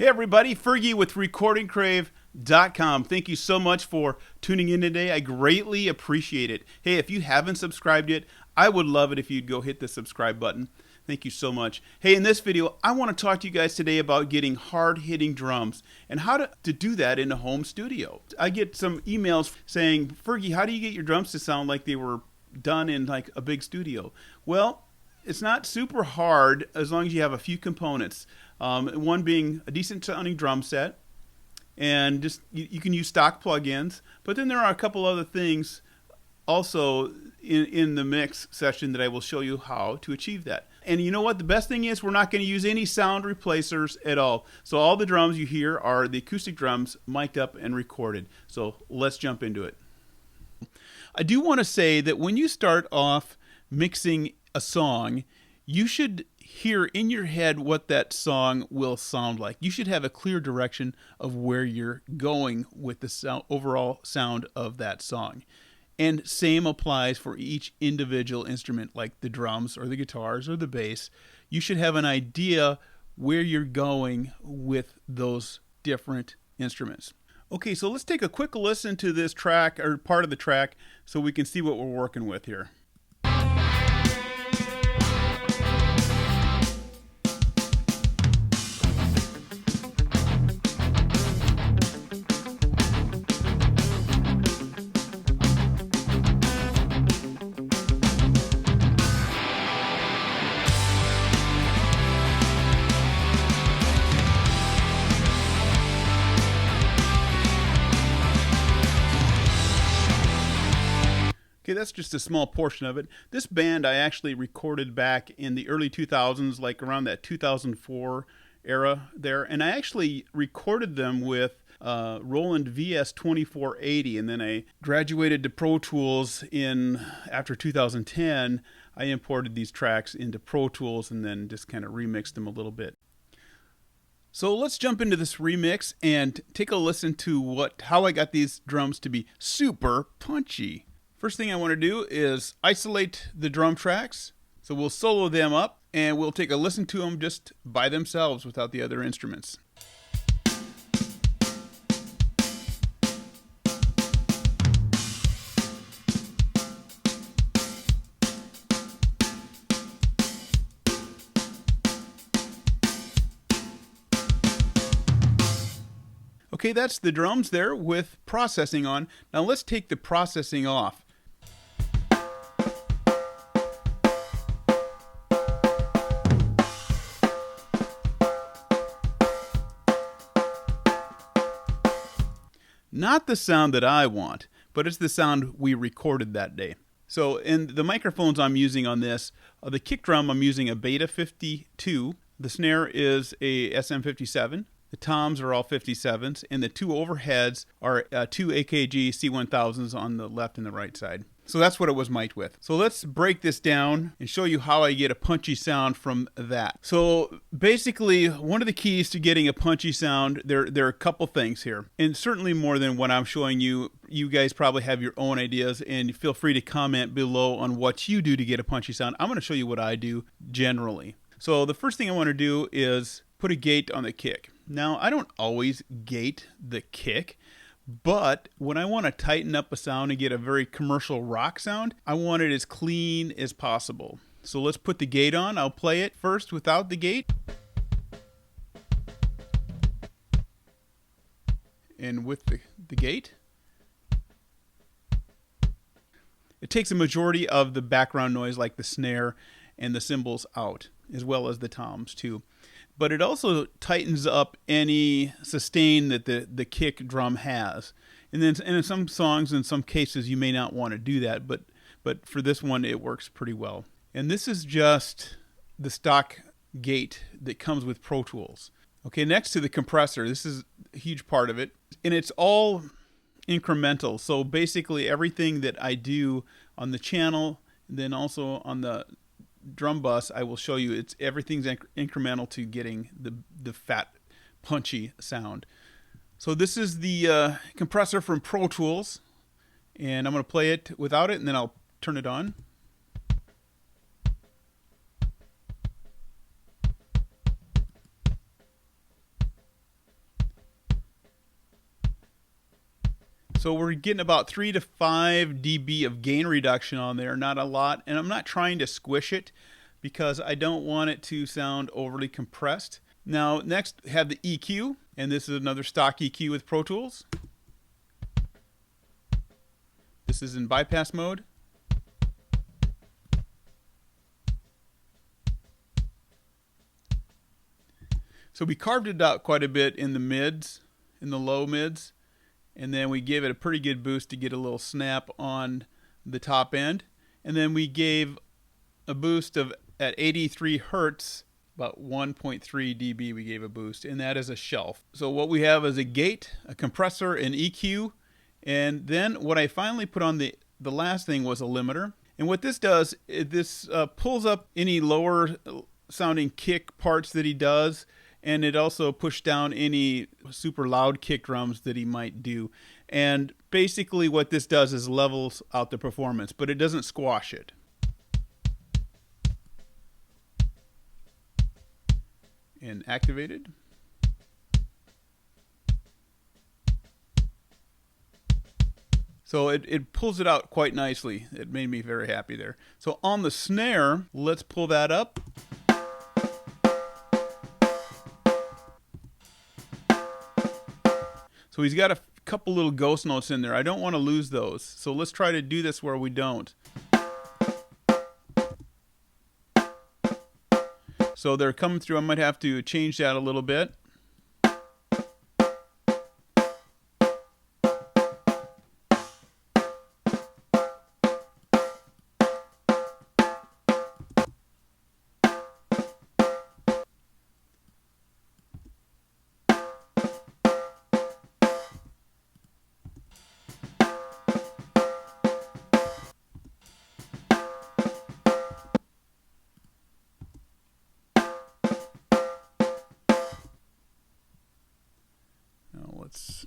Hey everybody, Fergie with recordingcrave.com. Thank you so much for tuning in today. I greatly appreciate it. Hey, if you haven't subscribed yet, I would love it if you'd go hit the subscribe button. Thank you so much. Hey, in this video, I want to talk to you guys today about getting hard-hitting drums and how to do that in a home studio. I get some emails saying, Fergie, how do you get your drums to sound like they were done in like a big studio? Well, it's not super hard as long as you have a few components. One being a decent sounding drum set, and just you can use stock plugins. But then there are a couple other things also in the mix session that I will show you how to achieve that. And you know what? The best thing is we're not going to use any sound replacers at all. So all the drums you hear are the acoustic drums mic'd up and recorded. So let's jump into it. I do want to say that when you start off mixing a song, you should hear in your head what that song will sound like. You should have a clear direction of where you're going with the overall sound of that song. And same applies for each individual instrument, like the drums or the guitars or the bass. You should have an idea where you're going with those different instruments. Okay, so let's take a quick listen to this track, or part of the track, so we can see what we're working with here. Okay, that's just a small portion of it. This band I actually recorded back in the early 2000s, like around that 2004 era there. And I actually recorded them with Roland VS2480, and then I graduated to Pro Tools after 2010. I imported these tracks into Pro Tools and then just kind of remixed them a little bit. So let's jump into this remix and take a listen to how I got these drums to be super punchy. First thing I want to do is isolate the drum tracks. So we'll solo them up and we'll take a listen to them just by themselves without the other instruments. Okay, that's the drums there with processing on. Now let's take the processing off. Not the sound that I want, but it's the sound we recorded that day. So in the microphones I'm using on this, the kick drum I'm using a Beta 52, the snare is a SM57, the toms are all 57s, and the two overheads are two AKG C1000s on the left and the right side. So that's what it was mic'd with. So let's break this down and show you how I get a punchy sound from that. So basically, one of the keys to getting a punchy sound, there are a couple things here. And certainly more than what I'm showing you. You guys probably have your own ideas, and feel free to comment below on what you do to get a punchy sound. I'm going to show you what I do generally. So the first thing I want to do is put a gate on the kick. Now, I don't always gate the kick. But when I want to tighten up a sound and get a very commercial rock sound, I want it as clean as possible. So let's put the gate on. I'll play it first without the gate. And with the gate. It takes a majority of the background noise like the snare and the cymbals out, as well as the toms too. But it also tightens up any sustain that the kick drum has. And then in some songs, in some cases, you may not want to do that, but for this one, it works pretty well. And this is just the stock gate that comes with Pro Tools. Okay, next to the compressor, this is a huge part of it. And it's all incremental. So basically everything that I do on the channel, and then also on the drum bus, I will show you everything's incremental to getting the fat punchy sound. So this is the compressor from Pro Tools, and I'm going to play it without it, and then I'll turn it on. So we're getting about 3 to 5 dB of gain reduction on there, not a lot. And I'm not trying to squish it because I don't want it to sound overly compressed. Now, next, have the EQ, and this is another stock EQ with Pro Tools. This is in bypass mode. So we carved it out quite a bit in the mids, in the low mids, and then we gave it a pretty good boost to get a little snap on the top end. And then we gave a boost of at 83 hertz, about 1.3 dB we gave a boost, and that is a shelf. So what we have is a gate, a compressor, an EQ, and then what I finally put on the last thing was a limiter. And what this does, this pulls up any lower sounding kick parts that he does, and it also pushed down any super loud kick drums that he might do. And basically what this does is levels out the performance, but it doesn't squash it. And activated. So it pulls it out quite nicely. It made me very happy there. So on the snare, let's pull that up. So he's got a couple little ghost notes in there. I don't want to lose those. So let's try to do this where we don't. So they're coming through. I might have to change that a little bit. Now let's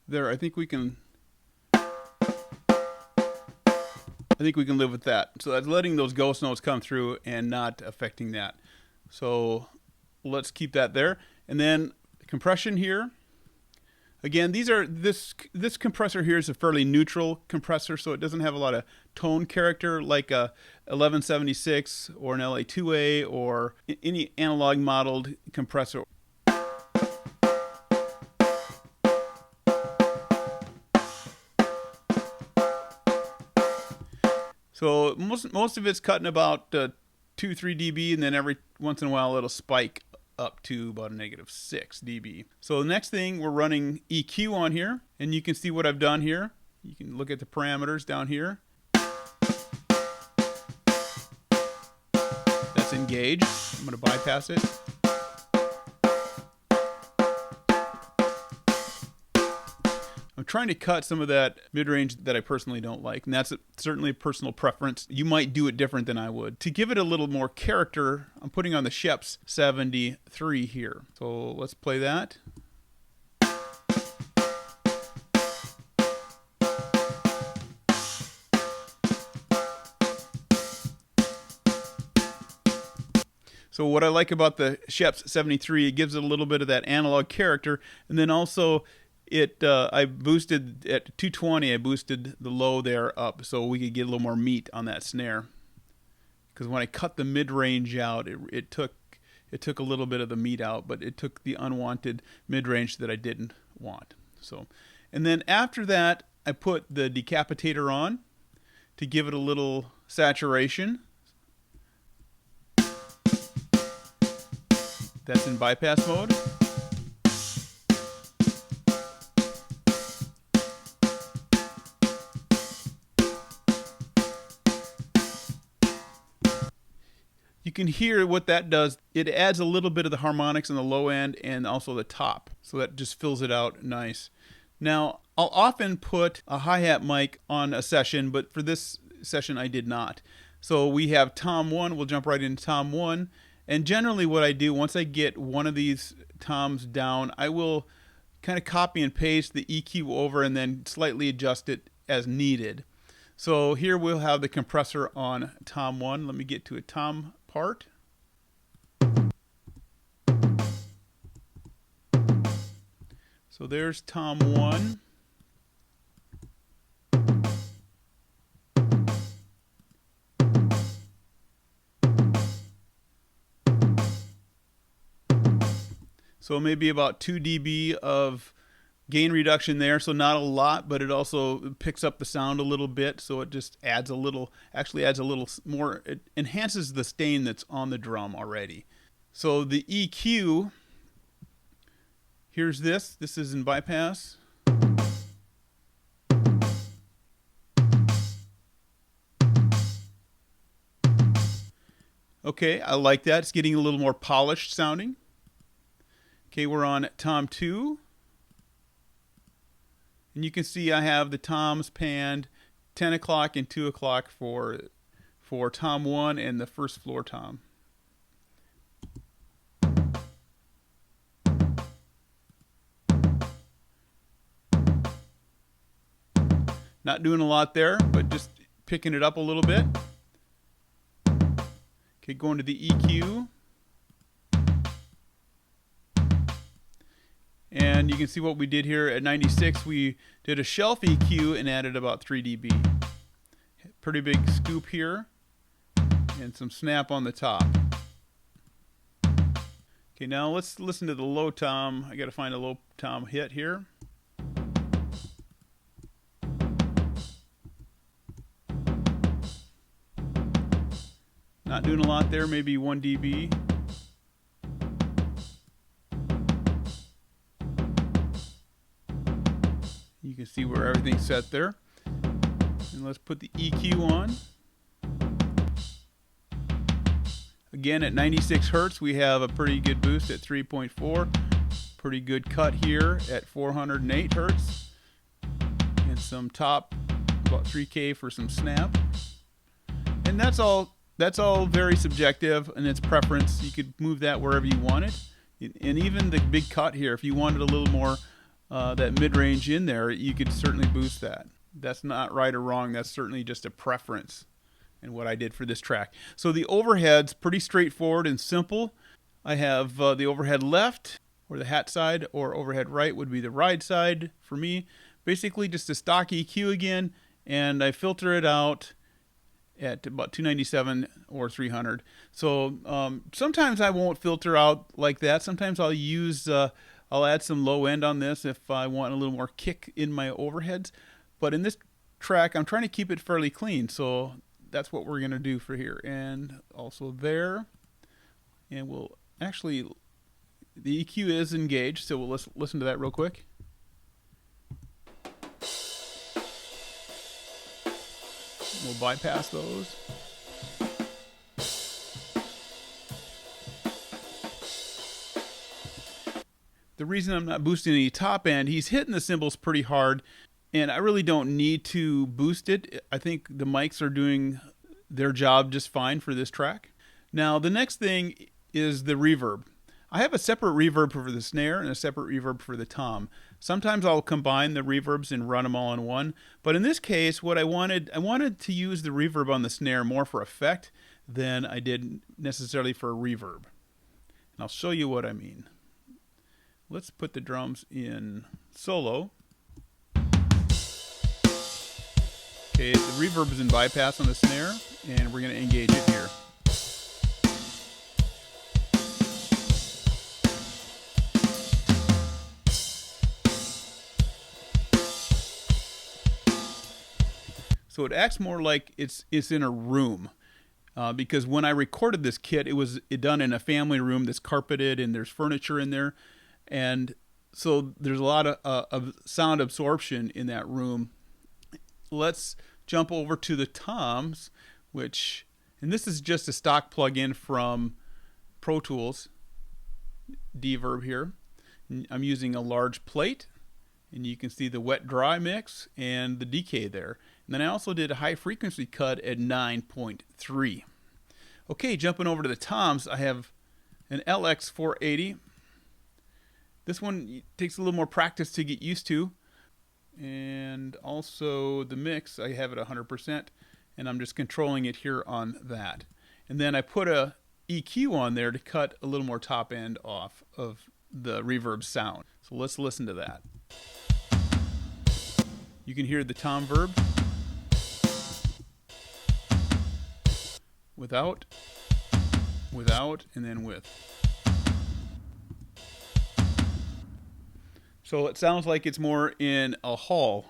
there. I think we can live with that. So that's letting those ghost notes come through and not affecting that. So let's keep that there. And then compression here. Again, this compressor here is a fairly neutral compressor, so it doesn't have a lot of tone character like a 1176 or an LA2A or any analog modeled compressor. So most of it's cutting about 2-3 dB, and then every once in a while it'll spike up to about a -6 dB. So the next thing, we're running EQ on here, and you can see what I've done here. You can look at the parameters down here. That's engaged. I'm going to bypass it. I'm trying to cut some of that mid-range that I personally don't like, and that's certainly a personal preference. You might do it different than I would. To give it a little more character, I'm putting on the Sheps 73 here. So let's play that. So what I like about the Sheps 73, it gives it a little bit of that analog character, and then also I boosted at 220. I boosted the low there up so we could get a little more meat on that snare. Because when I cut the mid range out, it took a little bit of the meat out, but it took the unwanted mid range that I didn't want. So, and then after that, I put the decapitator on to give it a little saturation. That's in bypass mode. You can hear what that does. It adds a little bit of the harmonics on the low end and also the top. So that just fills it out nice. Now, I'll often put a hi-hat mic on a session, but for this session I did not. So we have tom 1. We'll jump right into tom 1. And generally what I do, once I get one of these toms down, I will kind of copy and paste the EQ over and then slightly adjust it as needed. So here we'll have the compressor on tom 1. Let me get to a tom part. So there's tom 1. So maybe about 2 dB of gain reduction there. So not a lot, but it also picks up the sound a little bit. So it just adds a little, actually adds a little more, it enhances the stain that's on the drum already. So the EQ, here's this. This is in bypass. Okay, I like that. It's getting a little more polished sounding. Okay, we're on tom 2. And you can see I have the toms panned 10 o'clock and 2 o'clock for tom 1 and the first floor tom. Not doing a lot there, but just picking it up a little bit. Okay, going to the EQ. And you can see what we did here at 96. We did a shelf EQ and added about 3 dB. Pretty big scoop here. And some snap on the top. Okay, now let's listen to the low tom. I got to find a low tom hit here. Not doing a lot there, maybe 1 dB. You can see where everything's set there. And let's put the EQ on. Again, at 96 Hertz, we have a pretty good boost at 3.4. Pretty good cut here at 408 Hertz. And some top, about 3K for some snap. And that's all very subjective, and it's preference. You could move that wherever you want it. And even the big cut here, if you wanted a little more that mid-range in there, you could certainly boost that. That's not right or wrong. That's certainly just a preference in what I did for this track. So the overhead's pretty straightforward and simple. I have the overhead left, or the hat side, or overhead right would be the ride side for me. Basically just a stock EQ again, and I filter it out at about 297 or 300. So sometimes I won't filter out like that. Sometimes I'll use I'll add some low end on this if I want a little more kick in my overheads. But in this track, I'm trying to keep it fairly clean. So that's what we're going to do for here. And also there. And we'll actually, the EQ is engaged. So we'll listen to that real quick. We'll bypass those. The reason I'm not boosting any top end, he's hitting the cymbals pretty hard, and I really don't need to boost it. I think the mics are doing their job just fine for this track. Now, the next thing is the reverb. I have a separate reverb for the snare and a separate reverb for the tom. Sometimes I'll combine the reverbs and run them all in one, but in this case, what I wanted to use the reverb on the snare more for effect than I did necessarily for a reverb. And I'll show you what I mean. Let's put the drums in solo. Okay, the reverb is in bypass on the snare, and we're going to engage it here. So it acts more like it's in a room. Because when I recorded this kit, it was done in a family room that's carpeted and there's furniture in there. And so there's a lot of sound absorption in that room. Let's jump over to the toms, and this is just a stock plug-in from Pro Tools, Deverb here. I'm using a large plate, and you can see the wet-dry mix and the decay there. And then I also did a high-frequency cut at 9.3. Okay, jumping over to the toms, I have an LX480. This one takes a little more practice to get used to. And also the mix, I have it 100%, and I'm just controlling it here on that. And then I put a EQ on there to cut a little more top end off of the reverb sound. So let's listen to that. You can hear the tom verb without, and then with. So it sounds like it's more in a hall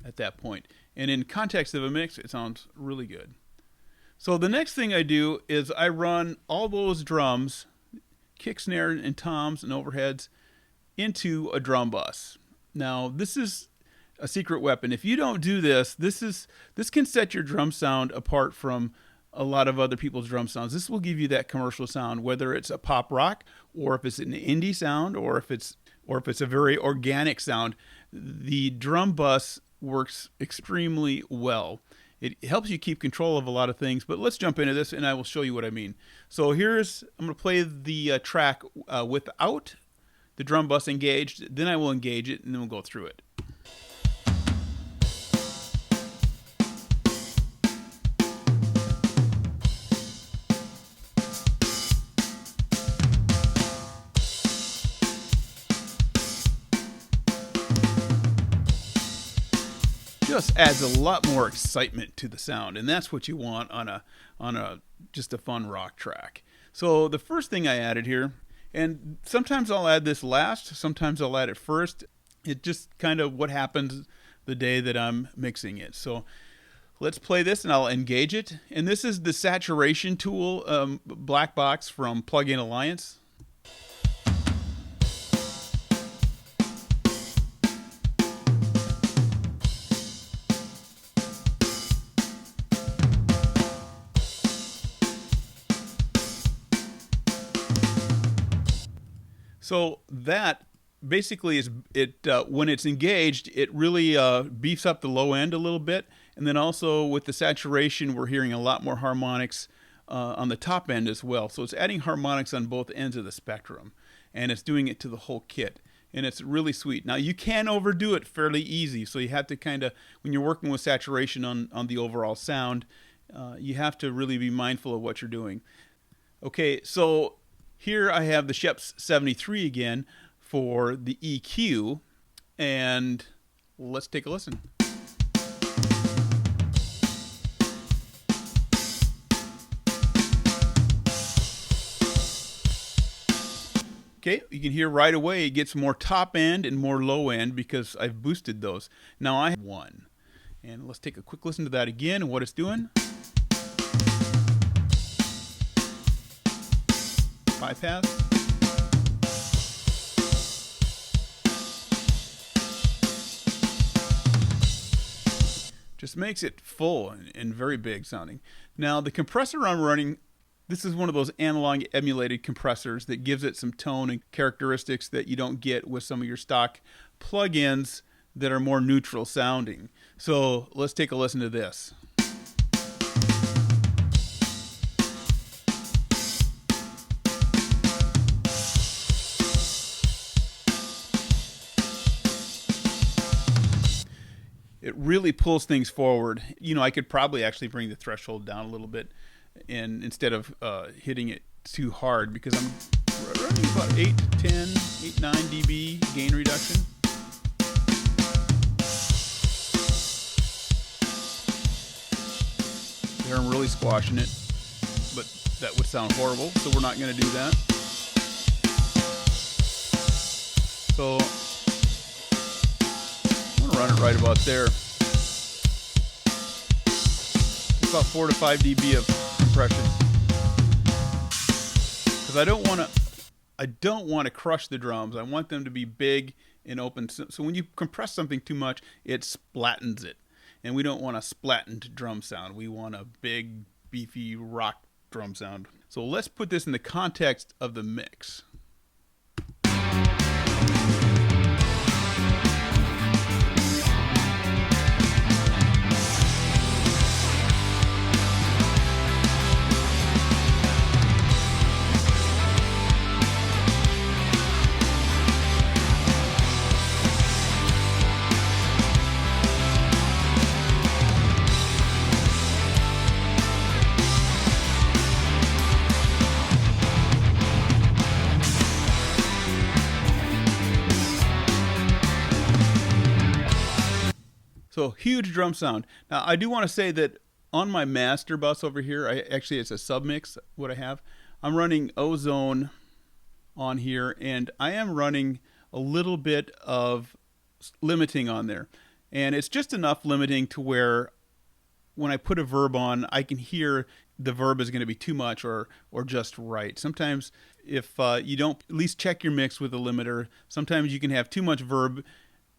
at that point. And in context of a mix, it sounds really good. So the next thing I do is I run all those drums, kick, snare, and toms and overheads into a drum bus. Now, this is a secret weapon. If you don't do this, this can set your drum sound apart from a lot of other people's drum sounds. This will give you that commercial sound, whether it's a pop rock or if it's an indie sound or if it's a very organic sound. The drum bus works extremely well. It helps you keep control of a lot of things, but let's jump into this and I will show you what I mean. So I'm going to play the track without the drum bus engaged, then I will engage it and then we'll go through it. Just adds a lot more excitement to the sound, and that's what you want on a just a fun rock track. So the first thing I added here, and sometimes I'll add this last, sometimes I'll add it first. It just kind of what happens the day that I'm mixing it. So let's play this and I'll engage it. And this is the saturation tool, black box from Plug-in Alliance. So that basically is it. When it's engaged, it really beefs up the low end a little bit, and then also with the saturation, we're hearing a lot more harmonics on the top end as well. So it's adding harmonics on both ends of the spectrum, and it's doing it to the whole kit, and it's really sweet. Now you can overdo it fairly easy, so you have to kind of, when you're working with saturation on the overall sound, you have to really be mindful of what you're doing. Okay, so here I have the Sheps 73 again for the EQ, and let's take a listen. Okay, you can hear right away it gets more top end and more low end because I've boosted those. Now I have one, and let's take a quick listen to that again and what it's doing. Bypass. Just makes it full and very big sounding. Now the compressor I'm running, this is one of those analog emulated compressors that gives it some tone and characteristics that you don't get with some of your stock plugins that are more neutral sounding. So let's take a listen to this. It really pulls things forward. You know, I could probably actually bring the threshold down a little bit, and instead of hitting it too hard, because I'm running about 8 to 10, 8, 9 dB gain reduction. There I'm really squashing it, but that would sound horrible, so we're not going to do that. So I'm going to run it right about there. about 4 to 5 dB of compression, because I don't want to crush the drums. I want them to be big and open. So when you compress something too much, it splattens it, and we don't want a splattened drum sound. We want a big, beefy rock drum sound. So let's put this in the context of the mix. So huge drum sound. Now I do want to say that on my master bus over here, it's a submix. What I have, I'm running Ozone on here, and I am running a little bit of limiting on there, and it's just enough limiting to where when I put a verb on, I can hear the verb is going to be too much or just right. Sometimes if you don't at least check your mix with a limiter, sometimes you can have too much verb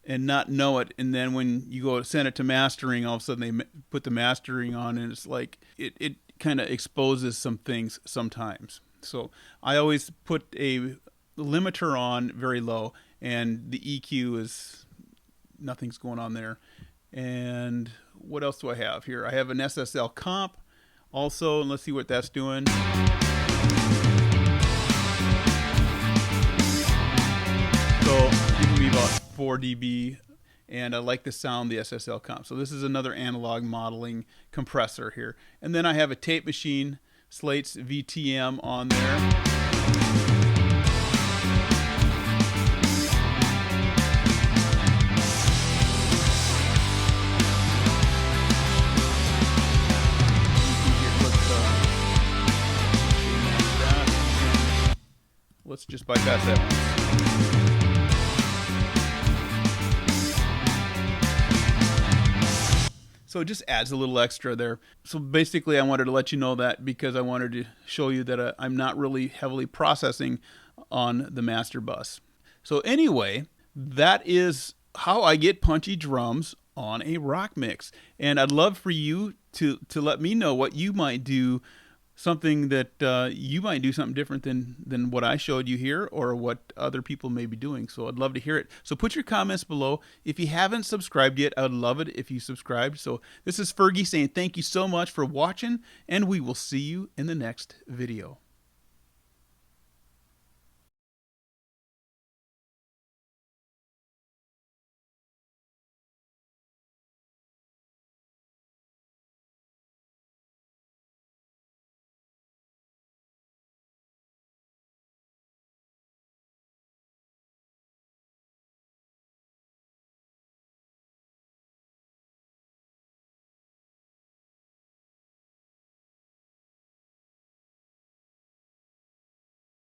and not know it, and then when you go send it to mastering, all of a sudden they put the mastering on, and it's like it kind of exposes some things sometimes. So I always put a limiter on very low, and the EQ is nothing's going on there. And what else do I have here? I have an SSL comp also, and let's see what that's doing. So giving me about 4 dB, and I like the sound the SSL comp. So this is another analog modeling compressor here. And then I have a tape machine, Slate's VTM on there. Let's just bypass that one. So it just adds a little extra there. So basically I wanted to let you know that because I wanted to show you that I'm not really heavily processing on the master bus. So anyway, that is how I get punchy drums on a rock mix. And I'd love for you to let me know what you might do, something that you might do something different than what I showed you here, or what other people may be doing. So I'd love to hear it. So put your comments below. If you haven't subscribed yet, I would love it if you subscribed. So this is Fergie saying thank you so much for watching, and we will see you in the next video.